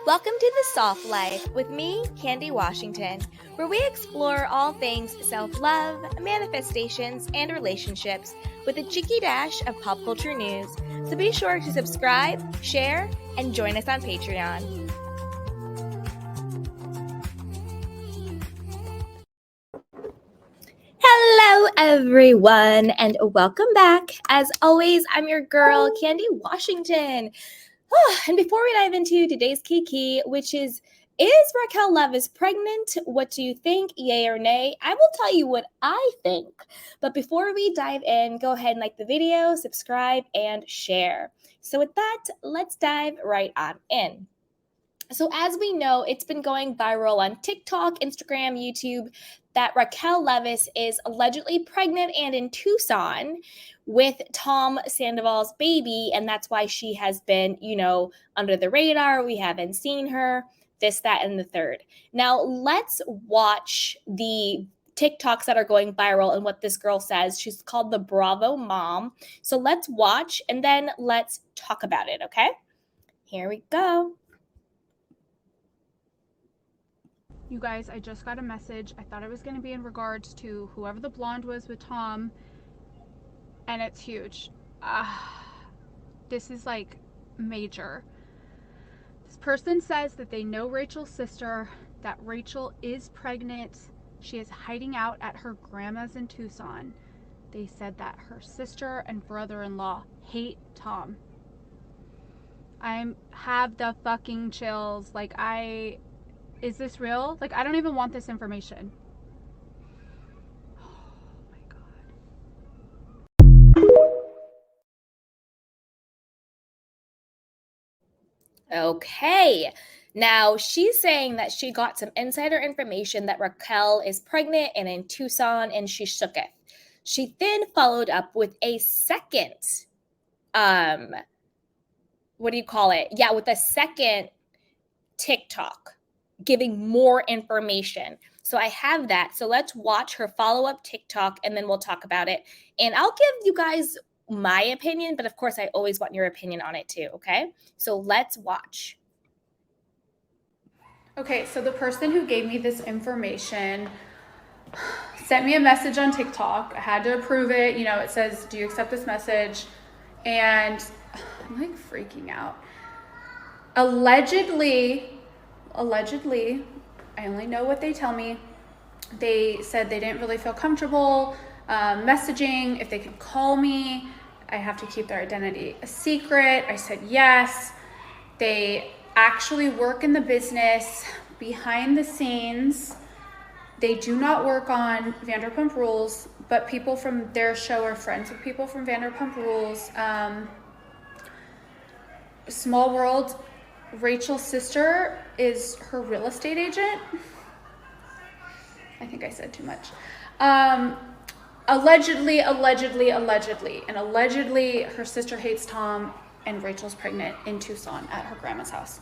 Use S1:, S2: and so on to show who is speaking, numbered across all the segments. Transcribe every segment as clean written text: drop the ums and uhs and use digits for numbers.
S1: Welcome to The Soft Life with me, Candy Washington, where we explore all things self-love, manifestations, and relationships with a cheeky dash of pop culture news. So be sure to subscribe, share, and join us on Patreon. Hello, everyone, and welcome back. As always, I'm your girl, Candy Washington. And before we dive into today's key, which is Raquel Leviss pregnant? What do you think? Yay or nay? I will tell you what I think. But before we dive in, go ahead and like the video, subscribe, and share. So with that, let's dive right on in. So as we know, it's been going viral on TikTok, Instagram, YouTube, that Raquel Leviss is allegedly pregnant and in Tucson with Tom Sandoval's baby. And that's why she has been, under the radar. We haven't seen her, this, that, and the third. Now let's watch the TikToks that are going viral and what this girl says. She's called the Bravo Mom. So let's watch and then let's talk about it, okay? Here we go.
S2: You guys, I just got a message. I thought it was going to be in regards to whoever the blonde was with Tom, and it's huge. This is like major. This person says that they know Rachel's sister, that Rachel is pregnant. She is hiding out at her grandma's in Tucson. They said that her sister and brother-in-law hate Tom. I have the fucking chills. Is this real? I don't even want this information. Oh my
S1: God. Okay. Now she's saying that she got some insider information that Raquel is pregnant and in Tucson and she shook it. She then followed up with a second, with a second TikTok giving more information. So I have that. So let's watch her follow-up TikTok and then we'll talk about it. And I'll give you guys my opinion, but of course I always want your opinion on it too, okay? So let's watch.
S2: Okay, so the person who gave me this information sent me a message on TikTok. I had to approve it. It says, do you accept this message? And I'm freaking out. Allegedly, I only know what they tell me. They said they didn't really feel comfortable messaging. If they could call me, I have to keep their identity a secret. I said yes. They actually work in the business behind the scenes. They do not work on Vanderpump Rules, but people from their show are friends with people from Vanderpump Rules. Small world. Rachel's sister is her real estate agent. I think I said too much. Allegedly. And allegedly her sister hates Tom and Rachel's pregnant in Tucson at her grandma's house.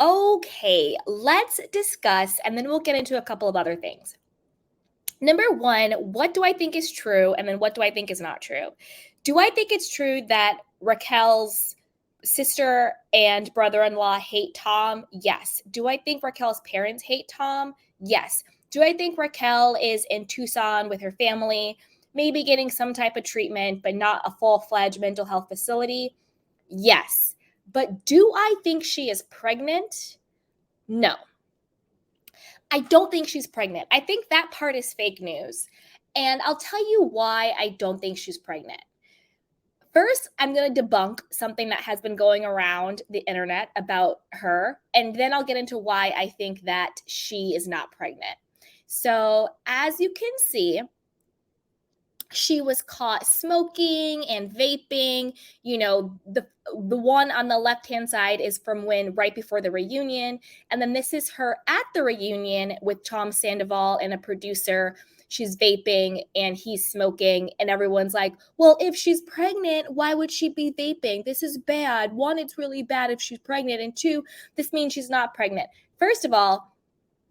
S1: Okay, let's discuss and then we'll get into a couple of other things. Number one, what do I think is true? And then what do I think is not true? Do I think it's true that Raquel's sister and brother-in-law hate Tom? Yes. Do I think Raquel's parents hate Tom? Yes. Do I think Raquel is in Tucson with her family, maybe getting some type of treatment, but not a full-fledged mental health facility? Yes. But do I think she is pregnant? No. I don't think she's pregnant. I think that part is fake news. And I'll tell you why I don't think she's pregnant. First, I'm going to debunk something that has been going around the internet about her. And then I'll get into why I think that she is not pregnant. So as you can see, she was caught smoking and vaping. The one on the left-hand side is from right before the reunion. And then this is her at the reunion with Tom Sandoval and a producer. She's vaping and he's smoking. And everyone's like, well, if she's pregnant, why would she be vaping? This is bad. One, it's really bad if she's pregnant. And two, this means she's not pregnant. First of all,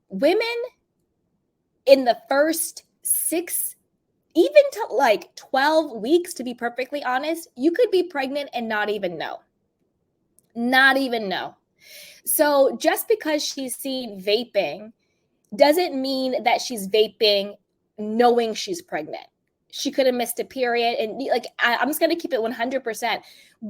S1: women in the first 6 even to like 12 weeks, to be perfectly honest, you could be pregnant and not even know. Not even know. So just because she's seen vaping doesn't mean that she's vaping knowing she's pregnant. She could have missed a period. And like, I'm just going to keep it 100%.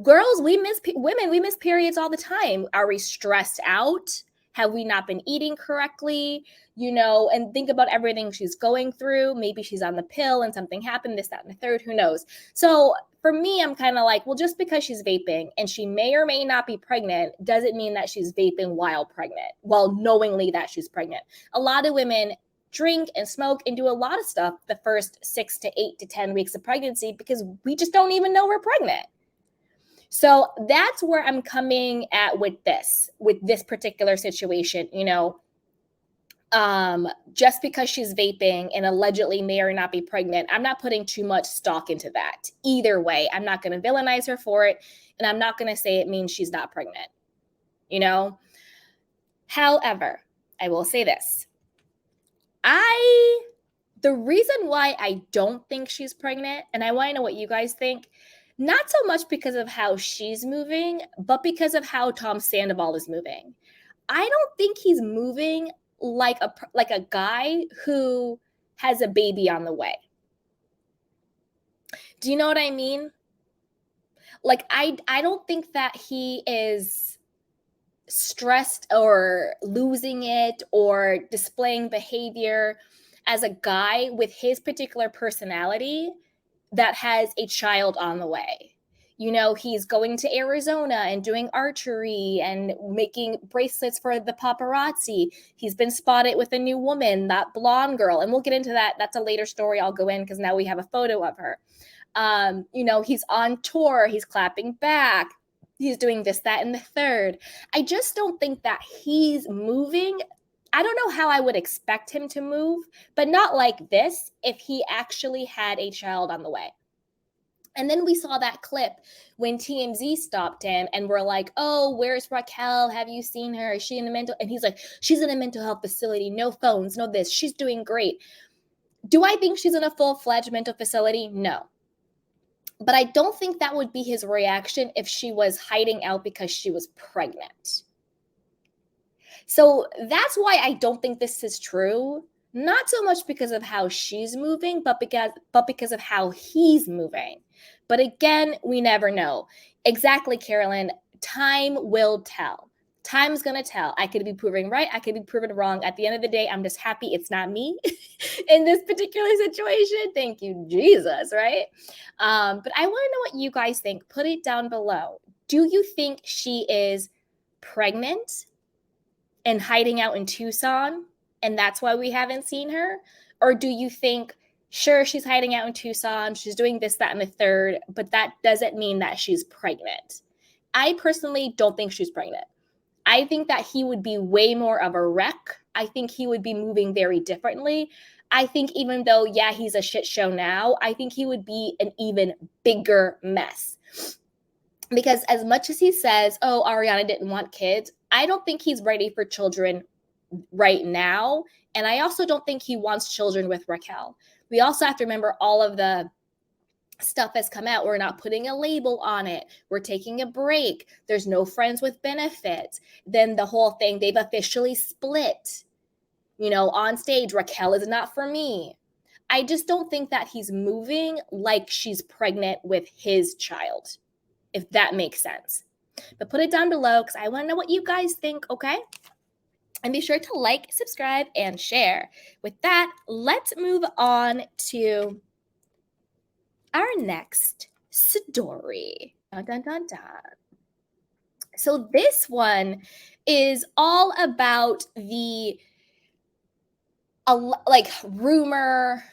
S1: Girls, women, we miss periods all the time. Are we stressed out? Have we not been eating correctly? And think about everything she's going through. Maybe she's on the pill and something happened, this, that, and the third, who knows? So for me, I'm kind of like, well, just because she's vaping and she may or may not be pregnant doesn't mean that she's vaping while pregnant, while knowingly that she's pregnant. A lot of women drink and smoke and do a lot of stuff the first 6 to 8 to 10 weeks of pregnancy because we just don't even know we're pregnant. So that's where I'm coming at with this particular situation. Just because she's vaping and allegedly may or not be pregnant, I'm not putting too much stock into that. Either way, I'm not going to villainize her for it, and I'm not going to say it means she's not pregnant. However, I will say this. The reason why I don't think she's pregnant, and I want to know what you guys think, not so much because of how she's moving, but because of how Tom Sandoval is moving. I don't think he's moving like a guy who has a baby on the way. Do you know what I mean? Like, I don't think that he is stressed or losing it or displaying behavior as a guy with his particular personality that has a child on the way. He's going to Arizona and doing archery and making bracelets for the paparazzi. He's been spotted with a new woman, that blonde girl. And we'll get into that. That's a later story I'll go in because now we have a photo of her. He's on tour. He's clapping back. He's doing this, that, and the third. I just don't think that he's moving. I don't know how I would expect him to move, but not like this if he actually had a child on the way. And then we saw that clip when TMZ stopped him and we're like, oh, where's Raquel? Have you seen her? Is she in the mental? And he's like, she's in a mental health facility. No phones, no this. She's doing great. Do I think she's in a full-fledged mental facility? No. But I don't think that would be his reaction if she was hiding out because she was pregnant. So that's why I don't think this is true. Not so much because of how she's moving, but because of how he's moving. But again, we never know. Exactly, Carolyn. Time will tell. Time's going to tell. I could be proven right. I could be proven wrong. At the end of the day, I'm just happy it's not me in this particular situation. Thank you, Jesus, right? But I want to know what you guys think. Put it down below. Do you think she is pregnant and hiding out in Tucson, and that's why we haven't seen her? Or do you think, sure, she's hiding out in Tucson, she's doing this, that, and the third, but that doesn't mean that she's pregnant? I personally don't think she's pregnant. I think that he would be way more of a wreck. I think he would be moving very differently. I think even though, yeah, he's a shit show now, I think he would be an even bigger mess. Because as much as he says, oh, Ariana didn't want kids, I don't think he's ready for children right now. And I also don't think he wants children with Raquel. We also have to remember all of the stuff has come out. We're not putting a label on it. We're taking a break. There's no friends with benefits. Then the whole thing, they've officially split. On stage, Raquel is not for me. I just don't think that he's moving like she's pregnant with his child, if that makes sense. But put it down below because I want to know what you guys think, okay? And be sure to like, subscribe, and share. With that, let's move on to our next story. Dun, dun, dun, dun. So this one is all about the rumor,